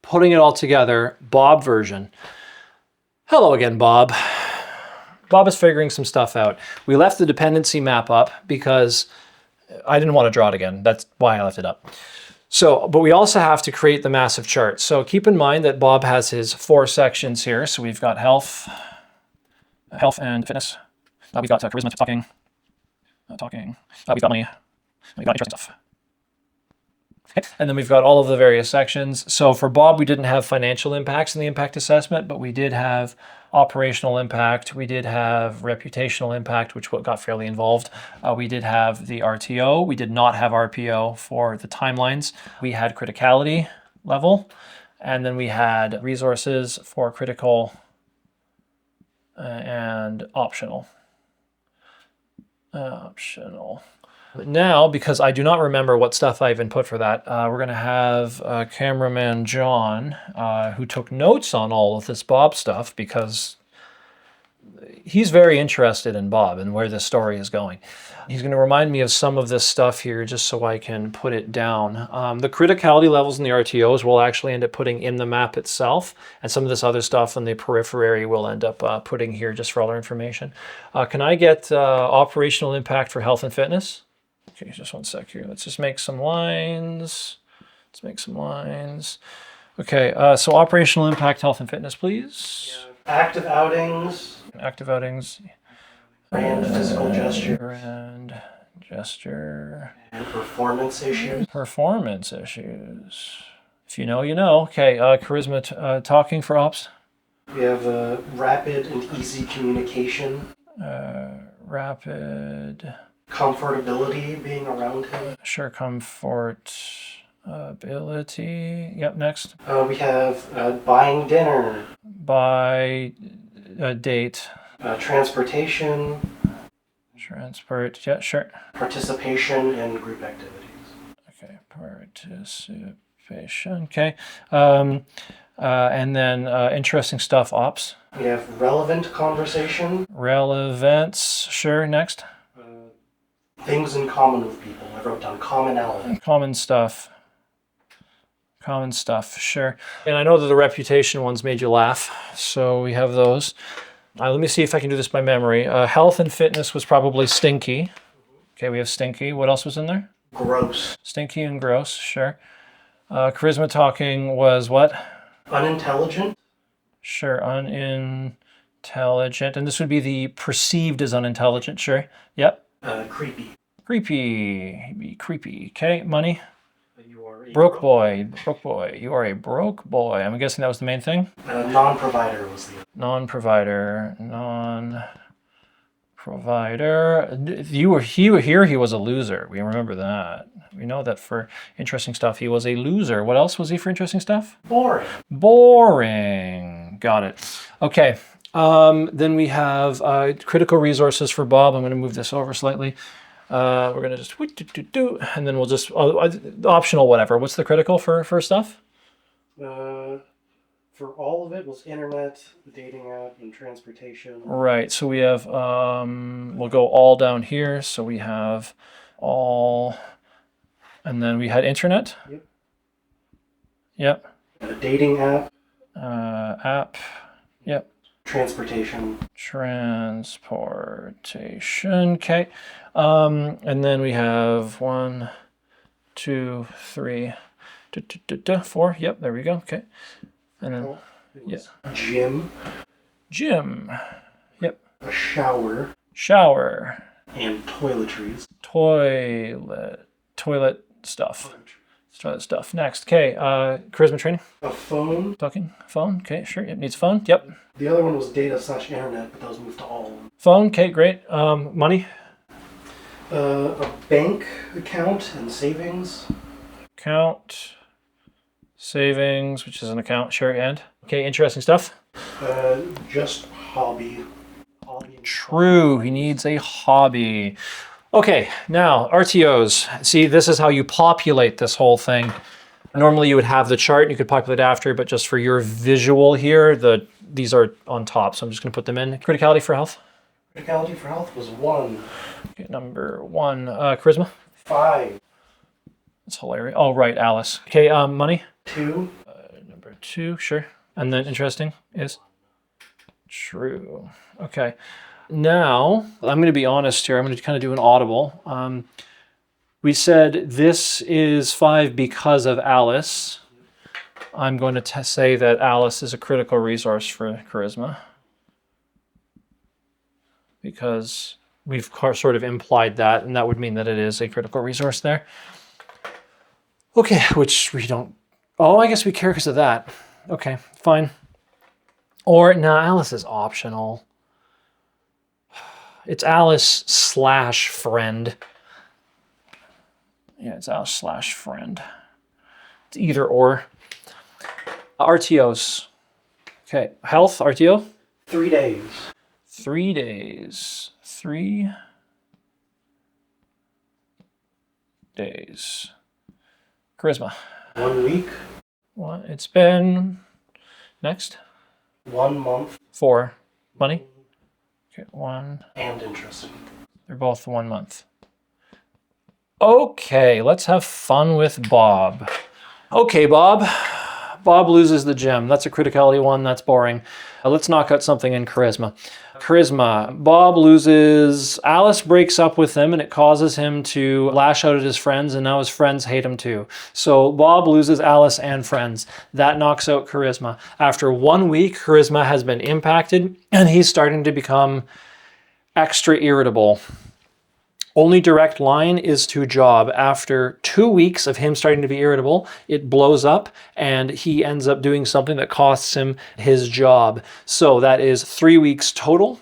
putting it all together, Bob version. Hello again, Bob. Bob is figuring some stuff out. We left the dependency map up because I didn't want to draw it again. That's why I left it up. So, but we also have to create the massive chart. So keep in mind that Bob has his 4 sections here. So we've got health and fitness. We've got charisma, talking. We've got money. We've got interesting stuff. Okay. And then we've got all of the various sections. So for Bob, we didn't have financial impacts in the impact assessment, but we did have operational impact. We did have reputational impact, which got fairly involved. We did have the RTO. We did not have RPO for the timelines. We had criticality level, and then we had resources for critical and optional. But now, because I do not remember what stuff I even put for that, we're going to have cameraman John, who took notes on all of this Bob stuff because he's very interested in Bob and where this story is going. He's going to remind me of some of this stuff here just so I can put it down. The criticality levels in the RTOs we'll actually end up putting in the map itself, and some of this other stuff in the periphery we'll end up putting here just for all our information. Can I get operational impact for health and fitness? Okay, just one sec here. Let's just make some lines. Okay, so operational impact, health and fitness, please. Yeah. Active outings. And physical gesture. And gesture. And performance issues. If you know, you know. Okay, charisma, talking for ops. We have rapid and easy communication. Rapid. Comfortability being around him. Sure, comfortability. Yep, next. We have buying dinner. By date. Transportation. Yeah, sure. Participation in group activities. Okay, participation. Okay. And then interesting stuff, ops. We have relevant conversation. Relevance, sure, next. Things in common with people. I wrote down commonality. Common stuff, sure. And I know that the reputation ones made you laugh, so we have those. Let me see if I can do this by memory. Health and fitness was probably stinky. Okay, we have stinky. What else was in there? Gross. Stinky and gross, sure. Charisma talking was what? Unintelligent. Sure, unintelligent. And this would be the perceived as unintelligent, sure. Yep. Creepy. Creepy. Okay, money. You are a broke boy. You are a broke boy. I'm guessing that was the main thing. Non-provider was the. Non-provider. You were here. He was a loser. We remember that. We know that for interesting stuff, he was a loser. What else was he for interesting stuff? Boring. Got it. Okay. Then we have critical resources for Bob. I'm going to move this over slightly. We're going to just and then we'll just optional whatever. What's the critical for stuff? For all of it was internet, dating app, and transportation. Right. So we have we'll go all down here. So we have all, and then we had internet. Yep. A dating app. Yep. Transportation. Okay. And then we have 1, 2, 3, 4. Yep, there we go. Okay. And then Gym. Yep. A shower. And toiletries. Toilet stuff. Toilet stuff. Next. Okay. Charisma training. A phone. Talking. Phone. Okay, sure. It needs a phone. Yep. The other one was data/internet, but those moved to all. Phone. Okay, great. Money. A bank account and savings. Savings, which is an account, sure, and okay, interesting stuff. Just hobby. True, he needs a hobby. Okay, now RTOs. See, this is how you populate this whole thing. Normally you would have the chart and you could populate after, but just for your visual here, these are on top, so I'm just going to put them in. Criticality for health. Criticality for health was 1. Okay, number 1. Charisma. 5. That's hilarious. Oh, right, Alice. Okay, money. 2. Number 2, sure. And then interesting is true. Okay. Now, I'm going to be honest here. I'm going to kind of do an audible. We said this is 5 because of Alice. I'm going to say that Alice is a critical resource for charisma, because we've sort of implied that, and that would mean that it is a critical resource there. Okay, which we don't... Oh, I guess we care because of that. Okay, fine. Or, no, Alice is optional. It's Alice/friend. Yeah, it's Alice/friend. It's either or. RTOs. Okay, health, RTO? 3 days. 3 days. 3 days. Charisma. 1 week. What? It's been... Next. 1 month. 4. Money? Okay, 1. And interesting. They're both 1 month. Okay, let's have fun with Bob. Okay, Bob. Bob loses the gym. That's a criticality 1. That's boring. Let's knock out something in charisma. Charisma. Bob loses. Alice breaks up with him, and it causes him to lash out at his friends, and now his friends hate him too. So Bob loses Alice and friends. That knocks out charisma. After 1 week, charisma has been impacted, and he's starting to become extra irritable. Only direct line is to job. After 2 weeks of him starting to be irritable, it blows up and he ends up doing something that costs him his job. So that is 3 weeks total.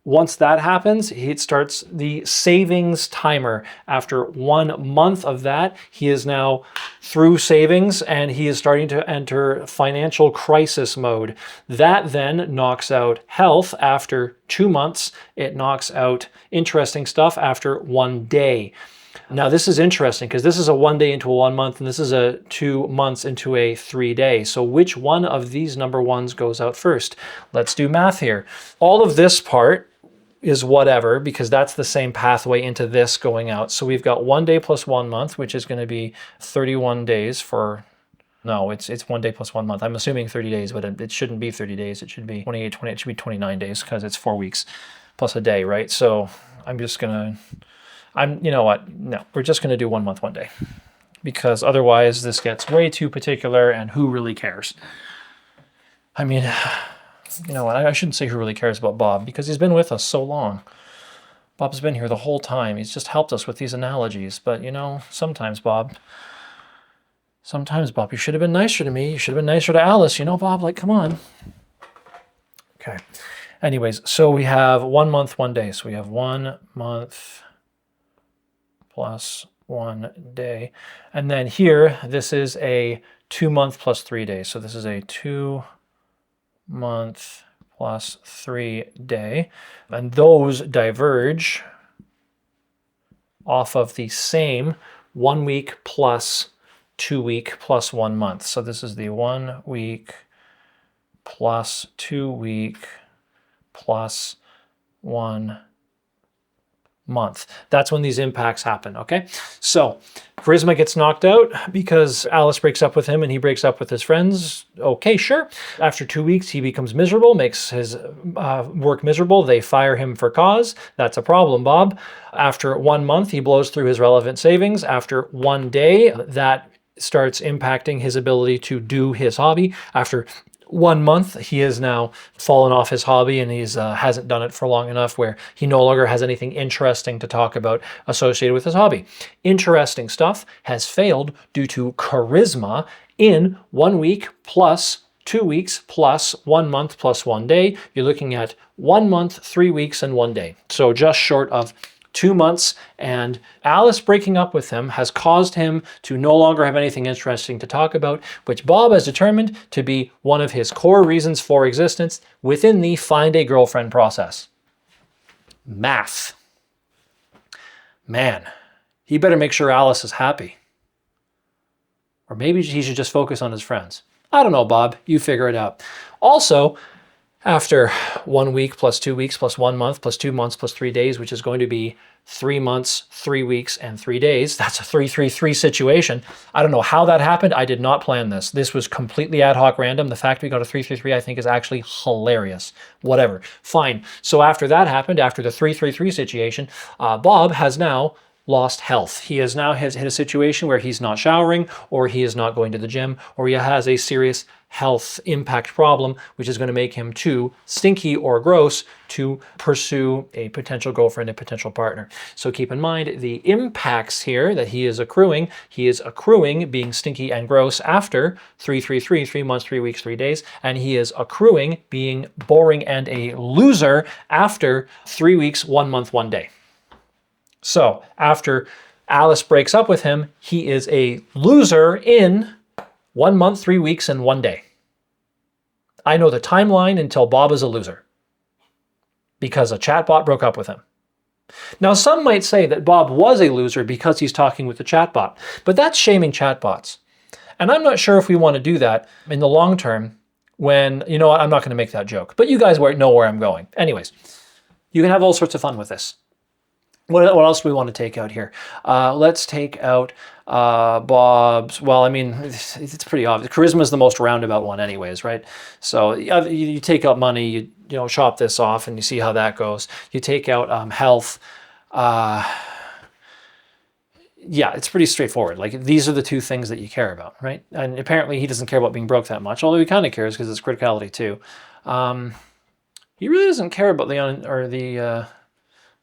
Once that happens, it starts the savings timer. After 1 month of that, he is now through savings and he is starting to enter financial crisis mode. That then knocks out health after 2 months. It knocks out interesting stuff after 1 day. Now this is interesting because this is a 1 day into a 1 month and this is a 2 months into a 3 day. So which one of these number ones goes out first? Let's do math here. All of this part is whatever, because that's the same pathway into this going out. So we've got 1 day plus 1 month, which is going to be 31 days for... No, it's 1 day plus 1 month. I'm assuming 30 days, but it shouldn't be 30 days. It should be 28, 20, it should be 29 days because it's 4 weeks plus a day, right? So I'm just going to... you know what? No, we're just going to do 1 month, 1 day. Because otherwise this gets way too particular and who really cares? I mean... You know what, I shouldn't say who really cares about Bob, because he's been with us so long. Bob's been here the whole time. He's just helped us with these analogies. But, you know, sometimes, Bob, you should have been nicer to me. You should have been nicer to Alice. You know, Bob, like, come on. Okay. Anyways, so we have 1 month, 1 day. So we have 1 month plus 1 day. And then here, this is a 2 month plus 3 days. So this is a 2 month plus 3 day, and those diverge off of the same 1 week plus 2 week plus 1 month. So this is the 1 week plus 2 week plus 1 month. That's when these impacts happen, okay? So charisma gets knocked out because Alice breaks up with him and he breaks up with his friends. Okay, sure. After 2 weeks, he becomes miserable, makes his work miserable. They fire him for cause. That's a problem, Bob. After 1 month, he blows through his relevant savings. After 1 day, that starts impacting his ability to do his hobby. After 1 month, he has now fallen off his hobby and he's hasn't done it for long enough where he no longer has anything interesting to talk about associated with his hobby. Interesting stuff has failed due to charisma in 1 week plus 2 weeks plus 1 month plus 1 day. You're looking at 1 month, 3 weeks, and 1 day. So just short of 2 months, and Alice breaking up with him has caused him to no longer have anything interesting to talk about, which Bob has determined to be one of his core reasons for existence within the find a girlfriend process. Math. Man, he better make sure Alice is happy. Or maybe he should just focus on his friends. I don't know, Bob. You figure it out. Also, after 1 week plus 2 weeks plus 1 month plus 2 months plus 3 days, which is going to be 3 months, 3 weeks, and 3 days. That's a 3-3-3 situation. I don't know how that happened. I did not plan this. This was completely ad hoc random. The fact we got a 3-3-3 I think is actually hilarious. Whatever. Fine. So after that happened, after the 3-3-3 situation, Bob has now lost health. He has now hit a situation where he's not showering, or he is not going to the gym, or he has a serious health impact problem, which is going to make him too stinky or gross to pursue a potential girlfriend, a potential partner. So keep in mind the impacts here that he is accruing. He is accruing being stinky and gross after 3-3-3, 3 months, 3 weeks, 3 days, and he is accruing being boring and a loser after 3 weeks, 1 month, 1 day. So after Alice breaks up with him, he is a loser in 1 month, 3 weeks, and 1 day. I know the timeline until Bob is a loser because a chatbot broke up with him. Now, some might say that Bob was a loser because he's talking with the chatbot, but that's shaming chatbots. And I'm not sure if we want to do that in the long term when, you know what, I'm not going to make that joke, but you guys know where I'm going. Anyways, you can have all sorts of fun with this. What else do we want to take out here? Let's take out Bob's, well, I mean, it's pretty obvious. Charisma is the most roundabout one anyways, right? So you take out money, you know, chop this off and you see how that goes. You take out health. Yeah, it's pretty straightforward. Like, these are the two things that you care about, right? And apparently he doesn't care about being broke that much, although he kind of cares because it's criticality too. He really doesn't care about the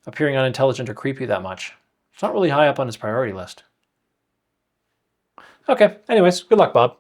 appearing unintelligent or creepy that much. It's not really high up on his priority list. Okay, anyways, good luck, Bob.